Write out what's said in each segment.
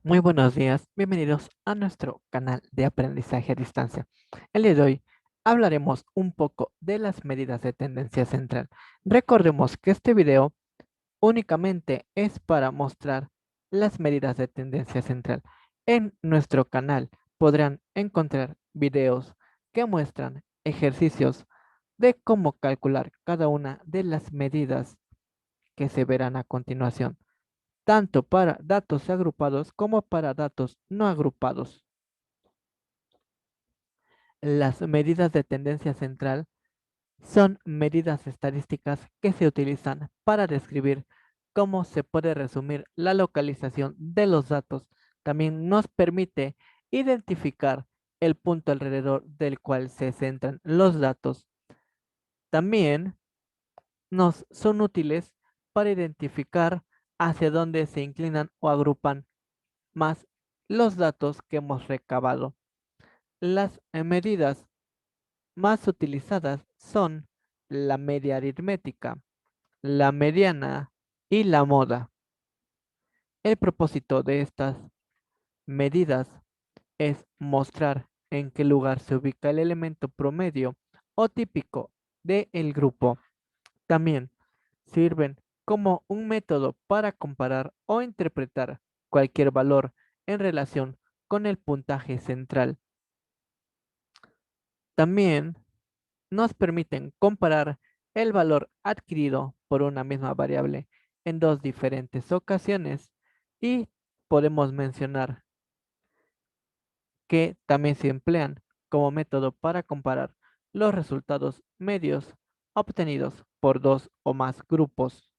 Muy buenos días, bienvenidos a nuestro canal de aprendizaje a distancia. El día de hoy hablaremos un poco de las medidas de tendencia central. Recordemos que este video únicamente es para mostrar las medidas de tendencia central. En nuestro canal podrán encontrar videos que muestran ejercicios de cómo calcular cada una de las medidas que se verán a continuación tanto para datos agrupados como para datos no agrupados. Las medidas de tendencia central son medidas estadísticas que se utilizan para describir cómo se puede resumir la localización de los datos. También nos permite identificar el punto alrededor del cual se centran los datos. También nos son útiles para identificar hacia dónde se inclinan o agrupan más los datos que hemos recabado. Las medidas más utilizadas son la media aritmética, la mediana y la moda. El propósito de estas medidas es mostrar en qué lugar se ubica el elemento promedio o típico del grupo. También sirven como un método para comparar o interpretar cualquier valor en relación con el puntaje central. También nos permiten comparar el valor adquirido por una misma variable en dos diferentes ocasiones y podemos mencionar que también se emplean como método para comparar los resultados medios obtenidos por dos o más grupos.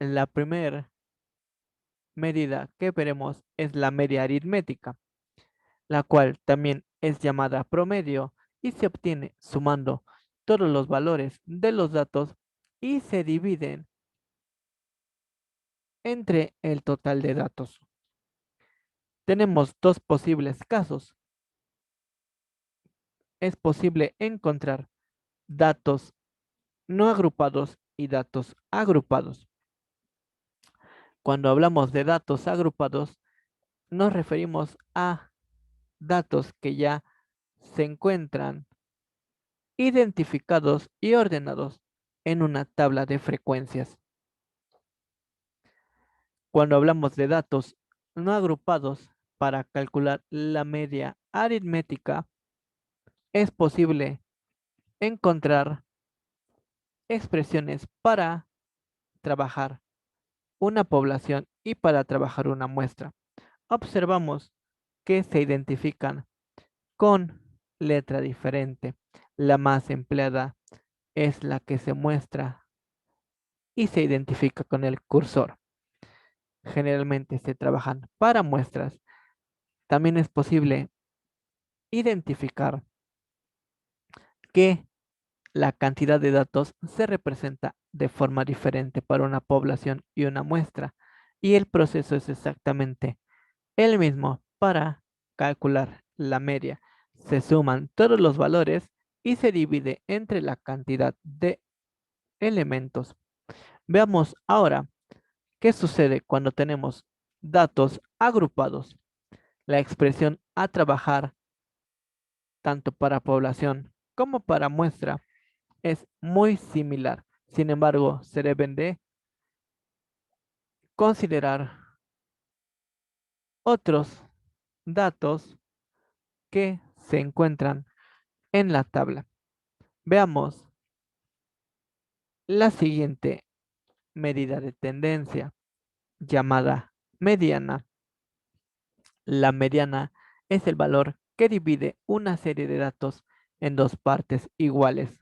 La primera medida que veremos es la media aritmética, la cual también es llamada promedio y se obtiene sumando todos los valores de los datos y se dividen entre el total de datos. Tenemos dos posibles casos. Es posible encontrar datos no agrupados y datos agrupados. Cuando hablamos de datos agrupados, nos referimos a datos que ya se encuentran identificados y ordenados en una tabla de frecuencias. Cuando hablamos de datos no agrupados para calcular la media aritmética, es posible encontrar expresiones para trabajar una población y para trabajar una muestra. Observamos que se identifican con letra diferente. La más empleada es la que se muestra y se identifica con el cursor. Generalmente se trabajan para muestras. También es posible identificar que la cantidad de datos se representa de forma diferente para una población y una muestra, y el proceso es exactamente el mismo para calcular la media. Se suman todos los valores y se divide entre la cantidad de elementos. Veamos ahora qué sucede cuando tenemos datos agrupados. La expresión a trabajar tanto para población como para muestra es muy similar. Sin embargo, se deben de considerar otros datos que se encuentran en la tabla. Veamos la siguiente medida de tendencia llamada mediana. La mediana es el valor que divide una serie de datos en dos partes iguales.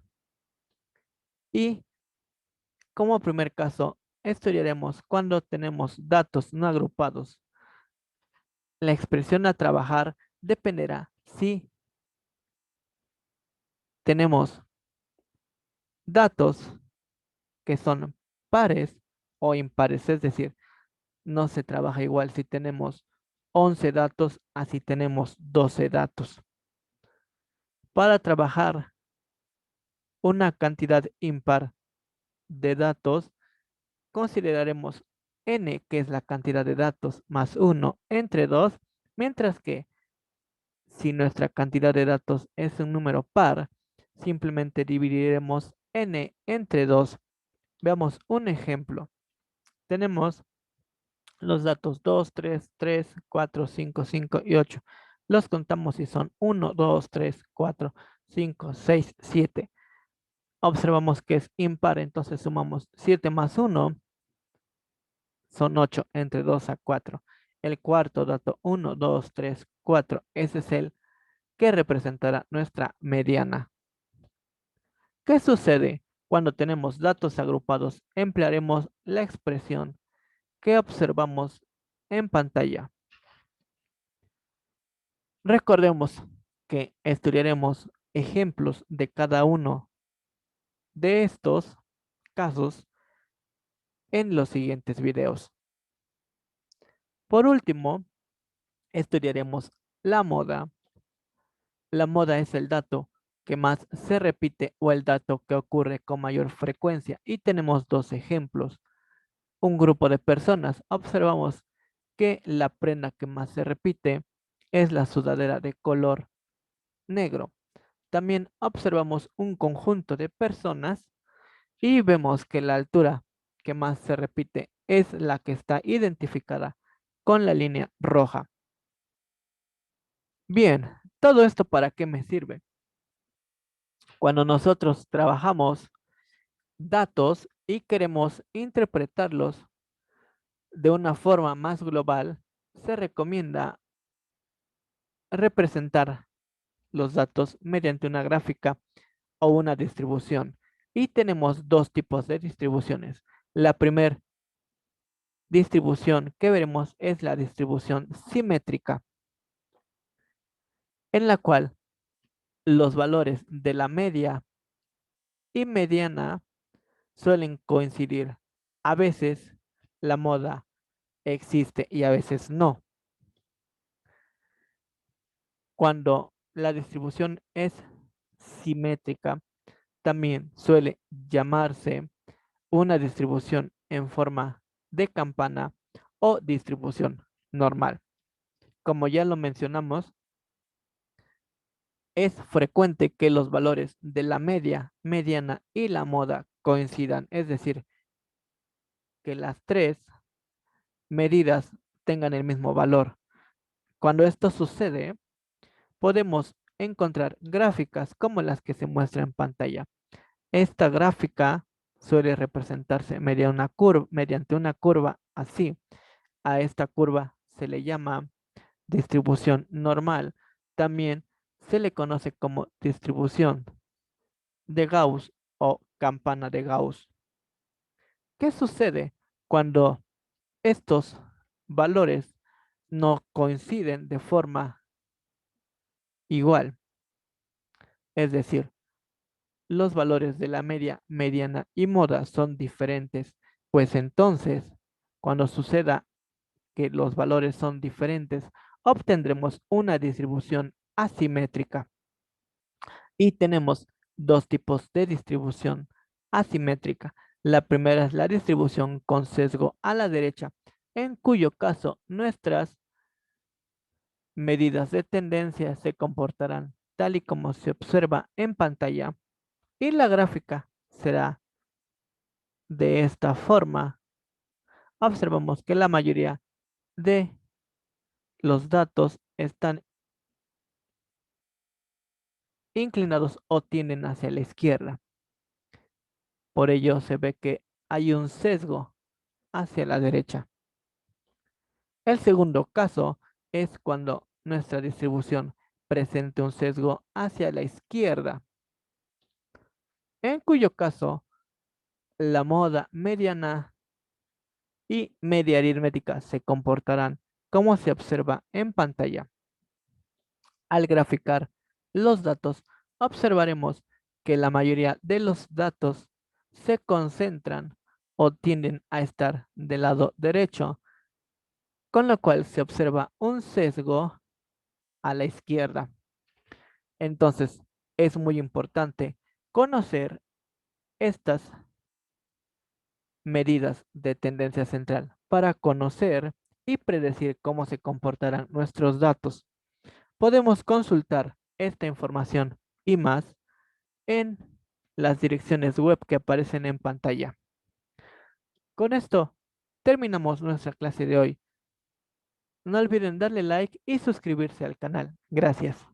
Y como primer caso, estudiaremos cuando tenemos datos no agrupados. La expresión a trabajar dependerá si tenemos datos que son pares o impares, es decir, no se trabaja igual si tenemos 11 datos a si tenemos 12 datos. Para trabajar una cantidad impar de datos, consideraremos n, que es la cantidad de datos, más 1 entre 2, mientras que si nuestra cantidad de datos es un número par, simplemente dividiremos n entre 2. Veamos un ejemplo. Tenemos los datos 2, 3, 3, 4, 5, 5 y 8. Los contamos y son 1, 2, 3, 4, 5, 6, 7. Observamos que es impar, entonces sumamos 7 más 1, son 8 entre 2 a 4. El cuarto dato, 1, 2, 3, 4, ese es el que representará nuestra mediana. ¿Qué sucede cuando tenemos datos agrupados? Emplearemos la expresión que observamos en pantalla. Recordemos que estudiaremos ejemplos de cada uno de estos casos en los siguientes videos. Por último, estudiaremos la moda. La moda es el dato que más se repite o el dato que ocurre con mayor frecuencia. Y tenemos dos ejemplos. Un grupo de personas. Observamos que la prenda que más se repite es la sudadera de color negro. También observamos un conjunto de personas y vemos que la altura que más se repite es la que está identificada con la línea roja. Bien, ¿todo esto para qué me sirve? Cuando nosotros trabajamos datos y queremos interpretarlos de una forma más global, se recomienda representar los datos mediante una gráfica o una distribución. Y tenemos dos tipos de distribuciones. La primera distribución que veremos es la distribución simétrica, en la cual los valores de la media y mediana suelen coincidir. A veces la moda existe y a veces no. Cuando la distribución es simétrica, también suele llamarse una distribución en forma de campana o distribución normal. Como ya lo mencionamos, es frecuente que los valores de la media, mediana y la moda coincidan, es decir, que las tres medidas tengan el mismo valor. Cuando esto sucede, podemos encontrar gráficas como las que se muestran en pantalla. Esta gráfica suele representarse mediante una curva así. A esta curva se le llama distribución normal. También se le conoce como distribución de Gauss o campana de Gauss. ¿Qué sucede cuando estos valores no coinciden de forma igual? Es decir, los valores de la media, mediana y moda son diferentes, pues entonces, cuando suceda que los valores son diferentes, obtendremos una distribución asimétrica. Y tenemos dos tipos de distribución asimétrica. La primera es la distribución con sesgo a la derecha, en cuyo caso nuestras medidas de tendencia se comportarán tal y como se observa en pantalla y la gráfica será de esta forma. Observamos que la mayoría de los datos están inclinados o tienden hacia la izquierda. Por ello se ve que hay un sesgo hacia la derecha. El segundo caso es cuando nuestra distribución presente un sesgo hacia la izquierda, en cuyo caso la moda mediana y media aritmética se comportarán como se observa en pantalla. Al graficar los datos, observaremos que la mayoría de los datos se concentran o tienden a estar del lado derecho, con lo cual se observa un sesgo a la izquierda. Entonces, es muy importante conocer estas medidas de tendencia central para conocer y predecir cómo se comportarán nuestros datos. Podemos consultar esta información y más en las direcciones web que aparecen en pantalla. Con esto, terminamos nuestra clase de hoy. No olviden darle like y suscribirse al canal. Gracias.